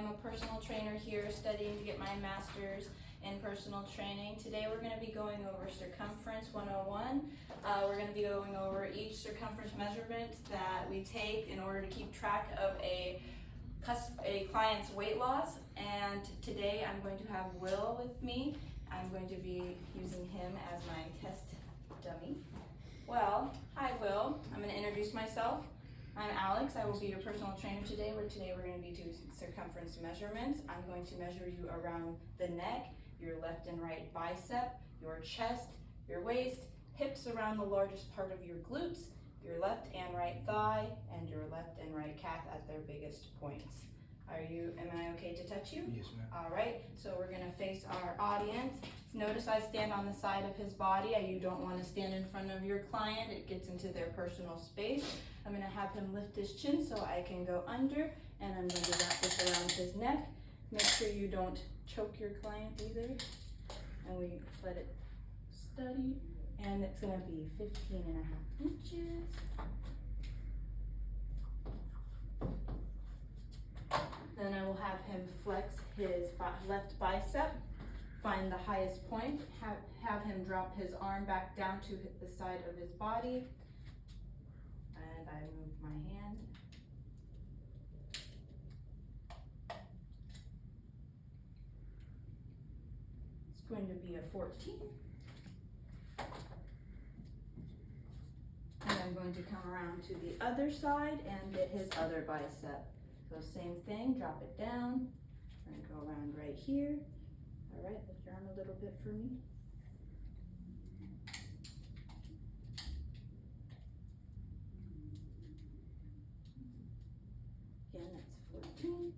am a personal trainer here studying to get my master's in personal training. Today we're going to be going over circumference 101. We're going to be going over each circumference measurement that we take in order to keep track of a client's weight loss. And today I'm going to have Will with me. I'm going to be using him as my test dummy. Well, hi Will. I'm going to introduce myself. I'm Alex. I will be your personal trainer today. Today we're going to be doing circumference measurements. I'm going to measure you around the neck, your left and right bicep, your chest, your waist, hips around the largest part of your glutes, your left and right thigh, and your left and right calf at their biggest points. Am I okay to touch you? Yes, ma'am. All right, so we're gonna face our audience. Notice I stand on the side of his body. You don't wanna stand in front of your client. It gets into their personal space. I'm gonna have him lift his chin so I can go under, and I'm going to wrap this around his neck. Make sure you don't choke your client either. And we let it study, and it's gonna be 15.5 inches. Then I will have him flex his left bicep, find the highest point, have him drop his arm back down to the side of his body, and I move my hand. It's going to be a 14. And I'm going to come around to the other side and get his other bicep. So same thing, drop it down, and go around right here. All right, lift your arm a little bit for me. Again, that's 14.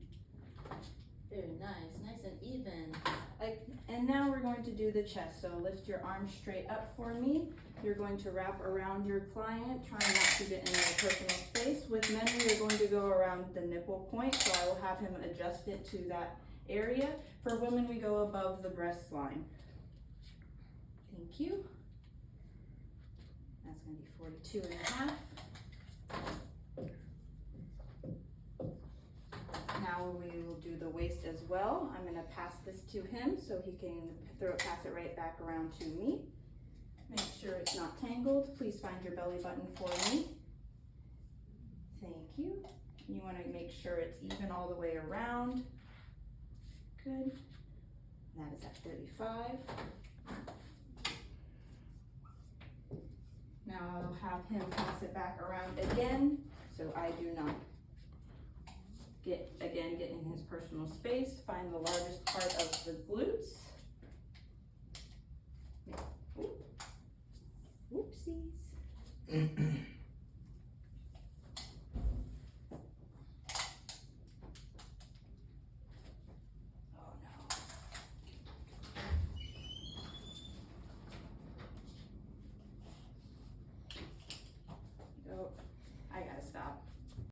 Very nice and even. And now we're going to do the chest. So lift your arm straight up for me. You're going to wrap around your client, trying not to get in their personal space. With men, we are going to go around the nipple point, so I will have him adjust it to that area. For women, we go above the breast line. Thank you. That's going to be 42.5. Now we will do the waist as well. I'm going to pass this to him so he can pass it right back around to me. Make sure it's not tangled. Please find your belly button for me. Thank you. You want to make sure it's even all the way around. Good. That is at 35. Now I'll have him pass it back around again so I do not get in his personal space. Find the largest part of the glutes. Oopsies.